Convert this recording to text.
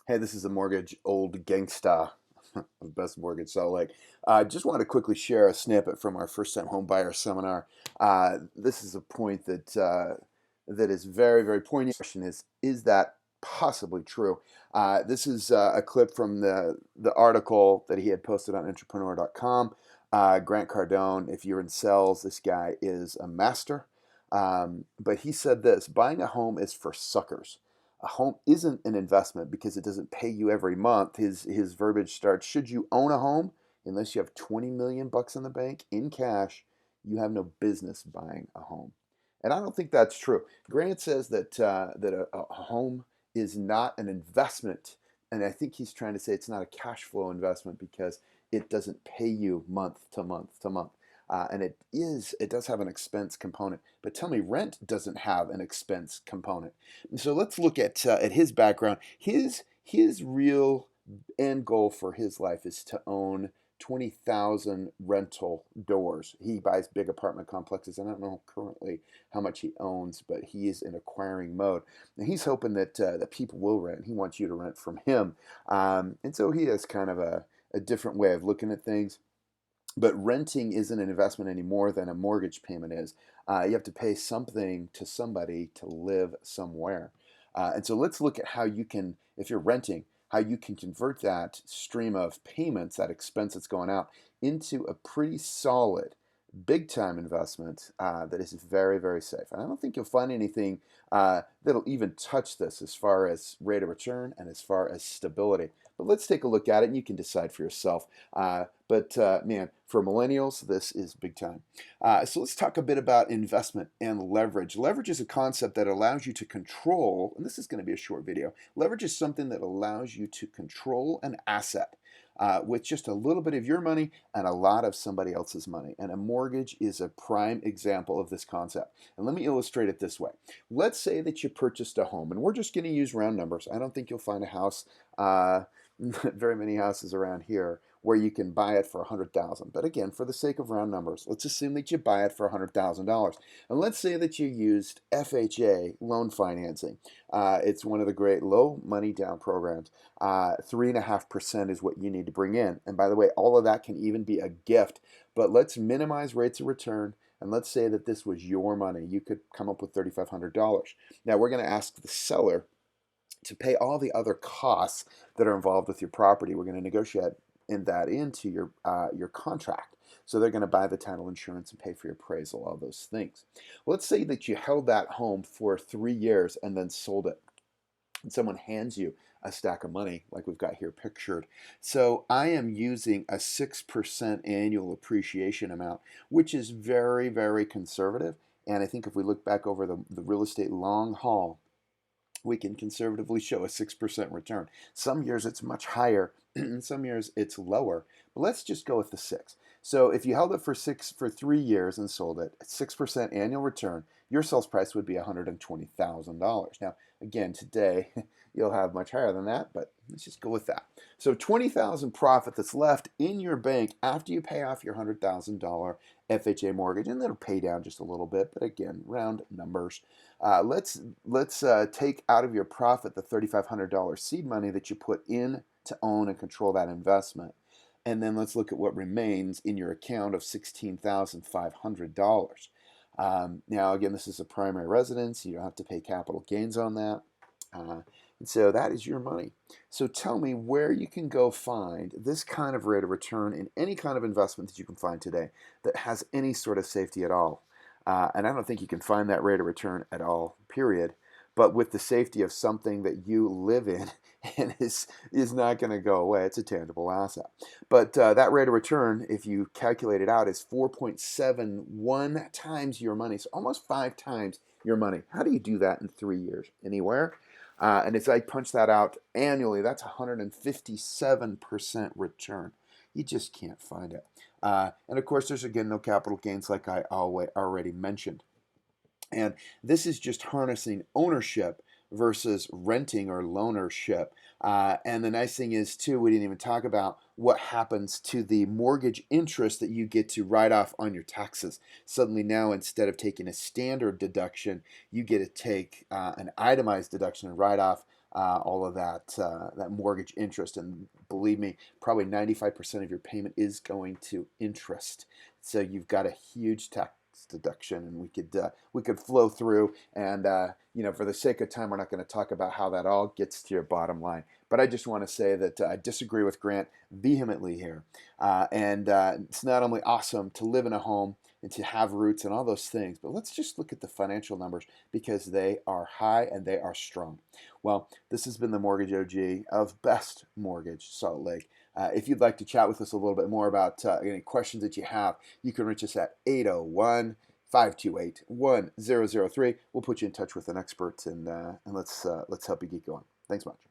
Hey, this is a mortgage old gangsta of Best Mortgage Salt Lake. Just want to quickly share a snippet from our first-time home buyer seminar. This is a point that is very, very poignant. The question is that possibly true? This is a clip from the article that he had posted on entrepreneur.com. Grant Cardone, if you're in sales, this guy is a master. But he said this: buying a home is for suckers. A home isn't an investment because it doesn't pay you every month. His verbiage starts: should you own a home, unless you have 20 million bucks in the bank in cash, you have no business buying a home. And I don't think that's true. Grant says that a home is not an investment, and I think he's trying to say it's not a cash flow investment because it doesn't pay you month to month to month. And it does have an expense component. But tell me, rent doesn't have an expense component. So let's look at his background. His real end goal for his life is to own 20,000 rental doors. He buys big apartment complexes. I don't know currently how much he owns, but he is in acquiring mode. And he's hoping that people will rent. He wants you to rent from him. And so he has kind of a different way of looking at things. But renting isn't an investment any more than a mortgage payment is. You have to pay something to somebody to live somewhere. And so let's look at how you can, if you're renting, how you can convert that stream of payments, that expense that's going out, into a pretty solid, big time investment that is very, very safe. And I don't think you'll find anything that'll even touch this as far as rate of return and as far as stability. But let's take a look at it and you can decide for yourself. But man, for millennials, this is big time. So let's talk a bit about investment and leverage. Leverage is a concept that allows you to control, and this is going to be a short video. Leverage is something that allows you to control an asset with just a little bit of your money and a lot of somebody else's money. And a mortgage is a prime example of this concept. And let me illustrate it this way. Let's say that you purchased a home, and we're just going to use round numbers. I don't think you'll find a house, very many houses around here, where you can buy it for 100,000. But again, for the sake of round numbers, let's assume that you buy it for $100,000. And let's say that you used FHA loan financing. It's one of the great low money down programs. 3.5% is what you need to bring in. And by the way, all of that can even be a gift. But let's minimize rates of return. And let's say that this was your money. You could come up with $3,500. Now we're going to ask the seller to pay all the other costs that are involved with your property. We're going to negotiate into your contract. So they're going to buy the title insurance and pay for your appraisal, all those things. Let's say that you held that home for 3 years and then sold it. And someone hands you a stack of money like we've got here pictured. So I am using a 6% annual appreciation amount, which is very, very conservative. And I think if we look back over the real estate long haul, we can conservatively show a 6% return. Some years it's much higher, and some years it's lower. But let's just go with the 6. So if you held it for 3 years and sold it at 6% annual return, your sales price would be $120,000. Now, again, today you'll have much higher than that, but let's just go with that. So 20,000 profit that's left in your bank after you pay off your $100,000 FHA mortgage, and that'll pay down just a little bit, but again, round numbers. Let's take out of your profit the $3,500 seed money that you put in to own and control that investment. And then let's look at what remains in your account of $16,500. Now, again, this is a primary residence. You don't have to pay capital gains on that. And so that is your money. So tell me where you can go find this kind of rate of return in any kind of investment that you can find today that has any sort of safety at all. And I don't think you can find that rate of return at all, period. But with the safety of something that you live in and is not going to go away, it's a tangible asset. But that rate of return, if you calculate it out, is 4.71 times your money. So almost 5 times your money. How do you do that in 3 years? Anywhere? And as I punch that out annually, that's 157% return. You just can't find it. And of course, there's again no capital gains like I already mentioned. And this is just harnessing ownership versus renting or loanership. And the nice thing is, too, we didn't even talk about what happens to the mortgage interest that you get to write off on your taxes. Suddenly now, instead of taking a standard deduction, you get to take an itemized deduction and write off all of that mortgage interest. And believe me, probably 95% of your payment is going to interest. So you've got a huge tax deduction, and we could flow through. And for the sake of time, we're not going to talk about how that all gets to your bottom line. But I just want to say that I disagree with Grant vehemently here. And it's not only awesome to live in a home and to have roots and all those things, but let's just look at the financial numbers because they are high and they are strong. Well, this has been the Mortgage OG of Best Mortgage Salt Lake. If you'd like to chat with us a little bit more about any questions that you have, you can reach us at 801 528 1003. We'll put you in touch with an expert, and let's help you get going. Thanks much.